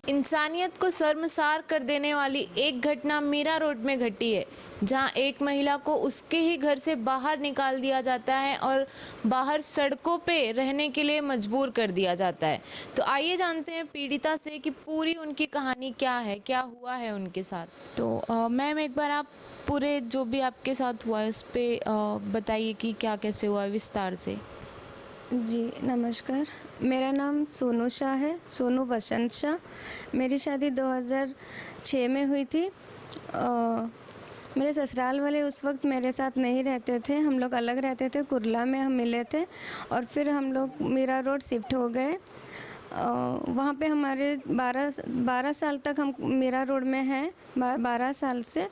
इंसानियत को शर्मसार कर देने वाली एक घटना मीरा रोड में घटी है, जहां एक महिला को उसके ही घर से बाहर निकाल दिया जाता है और बाहर सड़कों पे रहने के लिए मजबूर कर दिया जाता है। तो आइए जानते हैं पीड़िता से कि पूरी उनकी कहानी क्या है, क्या हुआ है उनके साथ। तो मैम, एक बार आप पूरे जो भी आपके साथ हुआ है उस पर बताइए कि क्या कैसे हुआ विस्तार से। जी नमस्कार। मेरा नाम सोनू शाह है, सोनू बसंत शाह। मेरी शादी 2006 में हुई थी। मेरे ससुराल वाले उस वक्त मेरे साथ नहीं रहते थे, हम लोग अलग रहते थे। कुर्ला में हम मिले थे और फिर हम लोग मीरा रोड शिफ्ट हो गए। वहाँ पे हमारे 12 साल तक हम मीरा रोड में हैं, 12 साल से।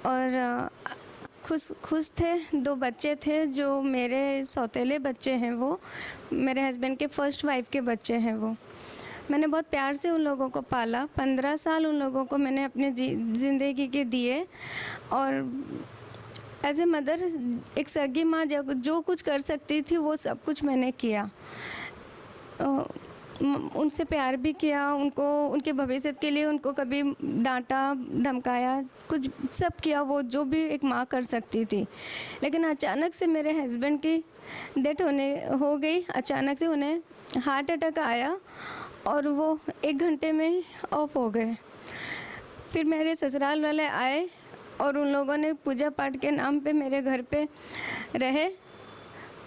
और खुश थे। 2 बच्चे थे जो मेरे सौतेले बच्चे हैं, वो मेरे हस्बैंड के फर्स्ट वाइफ के बच्चे हैं। वो मैंने बहुत प्यार से उन लोगों को पाला। 15 साल उन लोगों को मैंने अपने ज़िंदगी के दिए। और एज ए मदर, एक सगी माँ जो कुछ कर सकती थी वो सब कुछ मैंने किया। उनसे प्यार भी किया, उनको उनके भविष्य के लिए उनको कभी डांटा धमकाया, कुछ सब किया वो जो भी एक माँ कर सकती थी। लेकिन अचानक से मेरे हस्बैंड की डेथ हो गई। अचानक से उन्हें हार्ट अटैक आया और वो 1 घंटे में ही ऑफ हो गए। फिर मेरे ससुराल वाले आए और उन लोगों ने पूजा पाठ के नाम पे मेरे घर पे रहे।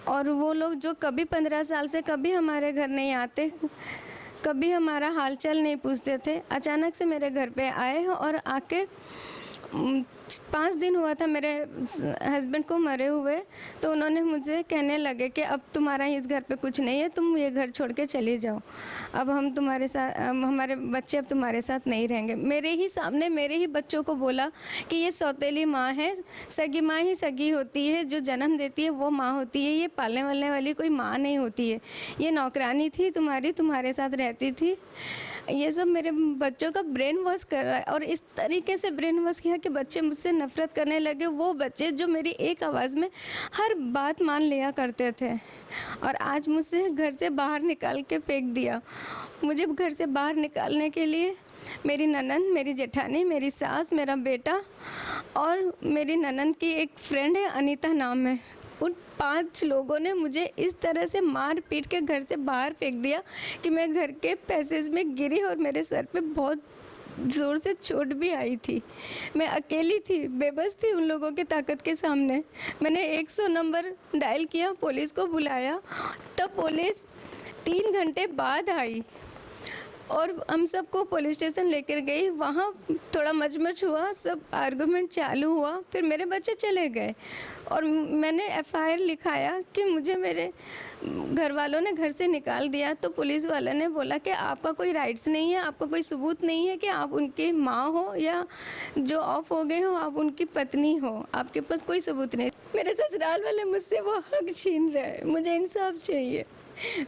और वो लोग जो कभी 15 साल से कभी हमारे घर नहीं आते, कभी हमारा हालचाल नहीं पूछते थे, अचानक से मेरे घर पे आए और आके 5 दिन हुआ था मेरे हस्बैंड को मरे हुए। तो उन्होंने मुझे कहने लगे कि अब तुम्हारा इस घर पे कुछ नहीं है, तुम ये घर छोड़ के चली जाओ। अब हम तुम्हारे साथ, हमारे बच्चे अब तुम्हारे साथ नहीं रहेंगे। मेरे ही सामने मेरे ही बच्चों को बोला कि ये सौतेली माँ है, सगी माँ ही सगी होती है, जो जन्म देती है वो माँ होती है, ये पालने वालने वाली कोई माँ नहीं होती है। ये नौकरानी थी तुम्हारे साथ रहती थी। ये सब मेरे बच्चों का ब्रेन वॉश कर रहा है। और इस तरीके से ब्रेन वॉश किया कि बच्चे मुझसे नफरत करने लगे। वो बच्चे जो मेरी एक आवाज़ में हर बात मान लिया करते थे, और आज मुझसे घर से बाहर निकाल के फेंक दिया। मुझे घर से बाहर निकालने के लिए मेरी ननंद, मेरी जेठानी, मेरी सास, मेरा बेटा और मेरी ननंद की एक फ्रेंड है, अनीता नाम है, उन 5 लोगों ने मुझे इस तरह से मार पीट के घर से बाहर फेंक दिया कि मैं घर के पैसेज में गिरी और मेरे सर पे बहुत ज़ोर से चोट भी आई थी। मैं अकेली थी, बेबस थी उन लोगों की ताकत के सामने। मैंने 100 नंबर डायल किया, पुलिस को बुलाया, तब पुलिस 3 घंटे बाद आई और हम सबको पुलिस स्टेशन लेकर गई। वहाँ थोड़ा मचमच हुआ, सब आर्गुमेंट चालू हुआ, फिर मेरे बच्चे चले गए और मैंने एफआईआर लिखाया कि मुझे मेरे घर वालों ने घर से निकाल दिया। तो पुलिस वाले ने बोला कि आपका कोई राइट्स नहीं है, आपका कोई सबूत नहीं है कि आप उनकी माँ हो या जो ऑफ हो गए हो आप उनकी पत्नी हो, आपके पास कोई सबूत नहीं। मेरे ससुराल वाले मुझसे वो हक छीन रहे हैं, मुझे इंसाफ चाहिए।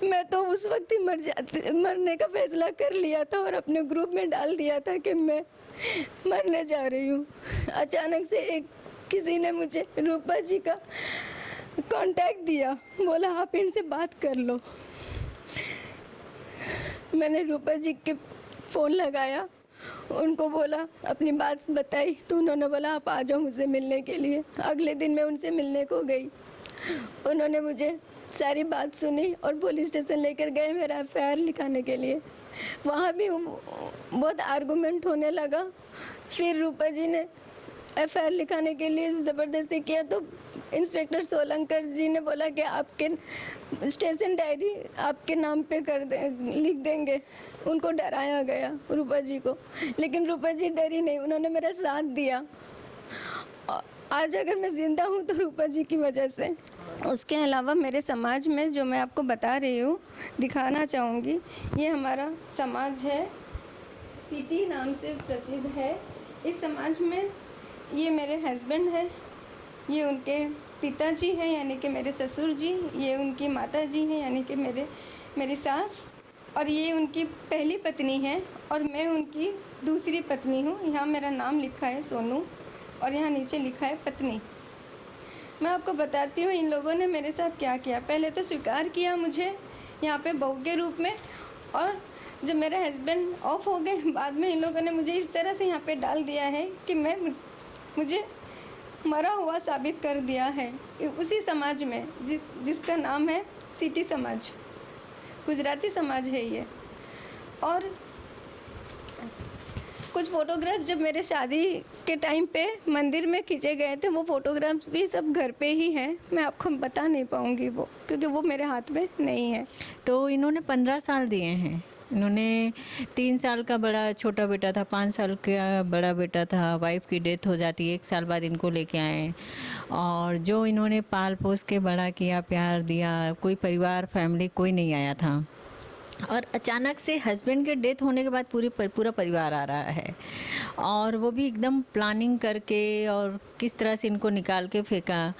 मैं तो उस वक्त ही मरने का फैसला कर लिया था और अपने ग्रुप में डाल दिया था कि मैं मरने जा रही हूँ। अचानक से किसी ने मुझे रूपा जी का कांटेक्ट दिया, बोला आप इनसे बात कर लो। मैंने रूपा जी के फ़ोन लगाया, उनको बोला, अपनी बात बताई, तो उन्होंने बोला आप आ जाओ मुझसे मिलने के लिए। अगले दिन मैं उनसे मिलने को गई, उन्होंने मुझे सारी बात सुनी और पुलिस स्टेशन लेकर गए मेरा एफआईआर लिखाने के लिए। वहाँ भी बहुत आर्गुमेंट होने लगा। फिर रूपा जी ने एफआईआर लिखाने के लिए ज़बरदस्ती किया, तो इंस्पेक्टर सोलंकर जी ने बोला कि आपके स्टेशन डायरी आपके नाम पे लिख देंगे। उनको डराया गया रूपा जी को, लेकिन रूपा जी डरी नहीं, उन्होंने मेरा साथ दिया। आज अगर मैं ज़िंदा हूँ तो रूपा जी की वजह से। उसके अलावा मेरे समाज में जो मैं आपको बता रही हूँ, दिखाना चाहूँगी, ये हमारा समाज है, सिटी नाम से प्रसिद्ध है। इस समाज में ये मेरे हस्बैंड है, ये उनके पिताजी हैं यानी कि मेरे ससुर जी, ये उनकी माता जी हैं यानी कि मेरी सास, और ये उनकी पहली पत्नी है और मैं उनकी दूसरी पत्नी हूँ। यहाँ मेरा नाम लिखा है सोनू और यहाँ नीचे लिखा है पत्नी। मैं आपको बताती हूँ इन लोगों ने मेरे साथ क्या किया। पहले तो स्वीकार किया मुझे यहाँ पे बहू के रूप में, और जब मेरे हस्बैंड ऑफ हो गए बाद में इन लोगों ने मुझे इस तरह से यहाँ पे डाल दिया है कि मुझे मरा हुआ साबित कर दिया है उसी समाज में जिसका नाम है सिटी समाज, गुजराती समाज है ये। और कुछ फ़ोटोग्राफ जब मेरे शादी के टाइम पे मंदिर में खींचे गए थे, वो फ़ोटोग्राफ्स भी सब घर पे ही हैं। मैं आपको बता नहीं पाऊँगी वो, क्योंकि वो मेरे हाथ में नहीं है। तो इन्होंने 15 साल दिए हैं। इन्होंने 3 साल का बड़ा छोटा बेटा था, 5 साल का बड़ा बेटा था, वाइफ की डेथ हो जाती है, 1 साल बाद इनको लेके आए। और जो इन्होंने पाल पोस के बड़ा किया, प्यार दिया, कोई परिवार फैमिली कोई नहीं आया था। और अचानक से हस्बैंड के डेथ होने के बाद पूरा परिवार आ रहा है, और वो भी एकदम प्लानिंग करके, और किस तरह से इनको निकाल के फेंका,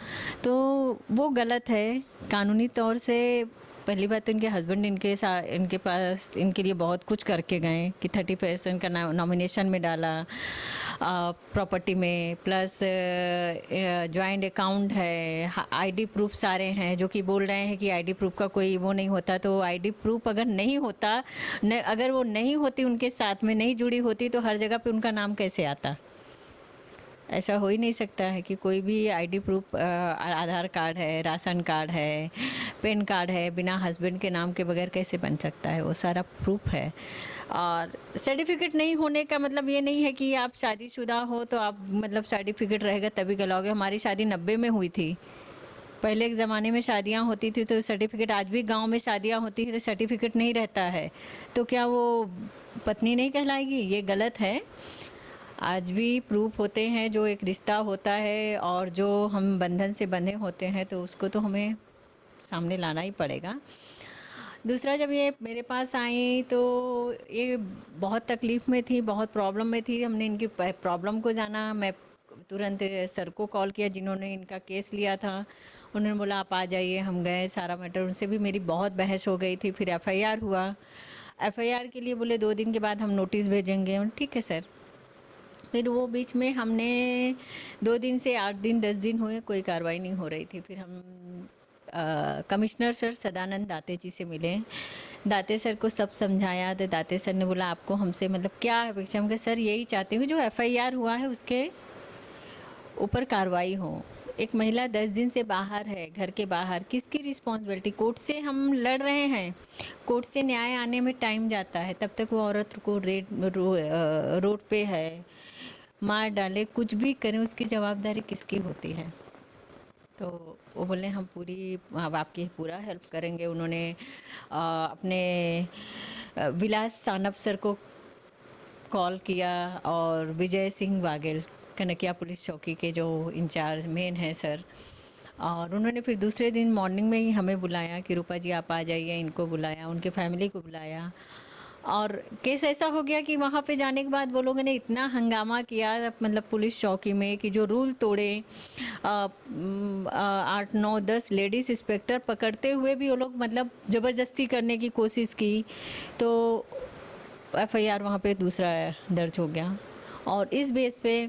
तो वो गलत है कानूनी तौर से। पहली बात तो इनके हस्बैंड इनके पास इनके लिए बहुत कुछ करके गए कि 30% का नॉमिनेशन में डाला प्रॉपर्टी में, प्लस जॉइंट अकाउंट है, आईडी प्रूफ सारे हैं, जो कि बोल रहे हैं कि आईडी प्रूफ का कोई वो नहीं होता। तो आईडी प्रूफ अगर नहीं होता, अगर वो नहीं होती, उनके साथ में नहीं जुड़ी होती, तो हर जगह पे उनका नाम कैसे आता? ऐसा हो ही नहीं सकता है कि कोई भी आईडी प्रूफ, आधार कार्ड है, राशन कार्ड है, पैन कार्ड है, बिना हस्बैंड के नाम के बगैर कैसे बन सकता है? वो सारा प्रूफ है। और सर्टिफिकेट नहीं होने का मतलब ये नहीं है कि आप शादीशुदा हो तो आप मतलब सर्टिफिकेट रहेगा तभी कहलाओगे। हमारी शादी 90 में हुई थी। पहले के ज़माने में शादियां होती थी तो सर्टिफिकेट, आज भी गांव में शादियां होती है तो सर्टिफिकेट नहीं रहता है, तो क्या वो पत्नी नहीं कहलाएगी? ये गलत है। आज भी प्रूफ होते हैं, जो एक रिश्ता होता है और जो हम बंधन से बंधे होते हैं, तो उसको तो हमें सामने लाना ही पड़ेगा। दूसरा, जब ये मेरे पास आई तो ये बहुत तकलीफ़ में थी, बहुत प्रॉब्लम में थी। हमने इनकी प्रॉब्लम को जाना। मैं तुरंत सर को कॉल किया जिन्होंने इनका केस लिया था। उन्होंने बोला आप आ जाइए। हम गए, सारा मैटर, उनसे भी मेरी बहुत बहस हो गई थी। फिर एफआईआर हुआ। एफआईआर के लिए बोले 2 दिन के बाद हम नोटिस भेजेंगे। ठीक है सर। फिर वो बीच में हमने 2 दिन से 8 दिन 10 दिन हुए, कोई कार्रवाई नहीं हो रही थी। फिर हम कमिश्नर सर सदानंद दाते जी से मिले। दाते सर को सब समझाया तो दाते सर ने बोला आपको हमसे मतलब क्या अपेक्षा? हम कहा सर यही चाहते हैं कि जो एफआईआर हुआ है उसके ऊपर कार्रवाई हो। एक महिला 10 दिन से बाहर है, घर के बाहर, किसकी रिस्पॉन्सिबिलिटी? कोर्ट से हम लड़ रहे हैं, कोर्ट से न्याय आने में टाइम जाता है, तब तक वो औरत को रोड पे है, मार डाले, कुछ भी करें, उसकी जवाबदारी किसकी होती है? तो वो बोले हम आपकी पूरा हेल्प करेंगे। उन्होंने अपने विलास सानप सर को कॉल किया और विजय सिंह वाघेल, कनकिया पुलिस चौकी के जो इंचार्ज मेन हैं सर, और उन्होंने फिर दूसरे दिन मॉर्निंग में ही हमें बुलाया कि रूपा जी आप आ जाइए। इनको बुलाया, उनके फैमिली को बुलाया, और केस ऐसा हो गया कि वहाँ पे जाने के बाद वो लोगों ने इतना हंगामा किया मतलब पुलिस चौकी में कि जो रूल तोड़े। 8, 9, 10 लेडीज़ इंस्पेक्टर पकड़ते हुए भी वो लोग मतलब ज़बरदस्ती करने की कोशिश की। तो एफआईआर वहाँ पे दूसरा दर्ज हो गया। और इस बेस पे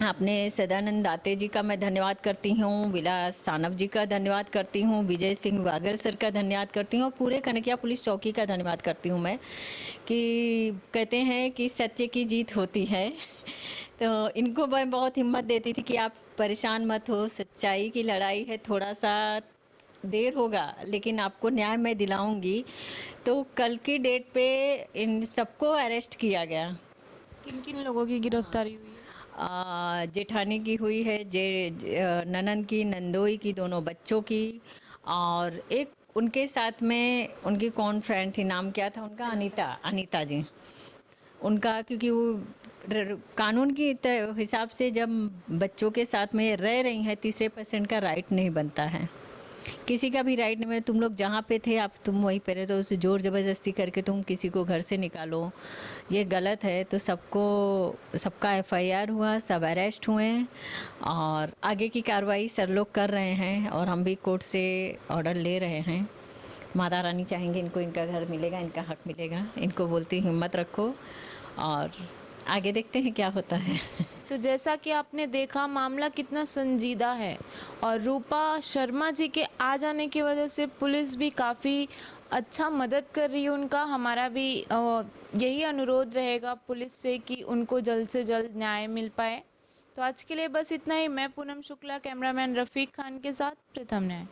आपने सदानंद दाते जी का मैं धन्यवाद करती हूँ, विलास सानप जी का धन्यवाद करती हूँ, विजय सिंह वाघेल सर का धन्यवाद करती हूँ, और पूरे कनकिया पुलिस चौकी का धन्यवाद करती हूँ मैं, कि कहते हैं कि सत्य की जीत होती है। तो इनको मैं बहुत हिम्मत देती थी कि आप परेशान मत हो, सच्चाई की लड़ाई है, थोड़ा सा देर होगा लेकिन आपको न्याय मैं दिलाऊंगी। तो कल की डेट पे इन सबको अरेस्ट किया गया। किन किन लोगों की गिरफ्तारी हुई? जेठानी की हुई है, ननंद की, नंदोई की, दोनों बच्चों की, और एक उनके साथ में उनकी कौन फ्रेंड थी, नाम क्या था उनका? अनीता जी। उनका क्योंकि वो कानून की हिसाब से जब बच्चों के साथ में रह रही हैं, तीसरे पर्सन का राइट नहीं बनता है, किसी का भी राइट नहीं है। तुम लोग जहाँ पे थे तुम वहीं पे रहे, तो उसे ज़ोर ज़बरदस्ती करके तुम किसी को घर से निकालो, ये गलत है। तो सबका एफआईआर हुआ, सब अरेस्ट हुए, और आगे की कार्रवाई सर लोग कर रहे हैं, और हम भी कोर्ट से ऑर्डर ले रहे हैं। माता रानी चाहेंगे इनको इनका घर मिलेगा, इनका हक मिलेगा। इनको बोलती हिम्मत रखो, और आगे देखते हैं क्या होता है। तो जैसा कि आपने देखा मामला कितना संजीदा है, और रूपा शर्मा जी के आ जाने की वजह से पुलिस भी काफ़ी अच्छा मदद कर रही है उनका। हमारा भी यही अनुरोध रहेगा पुलिस से कि उनको जल्द से जल्द न्याय मिल पाए। तो आज के लिए बस इतना ही। मैं पूनम शुक्ला, कैमरामैन रफ़ीक खान के साथ प्रथम न्याय।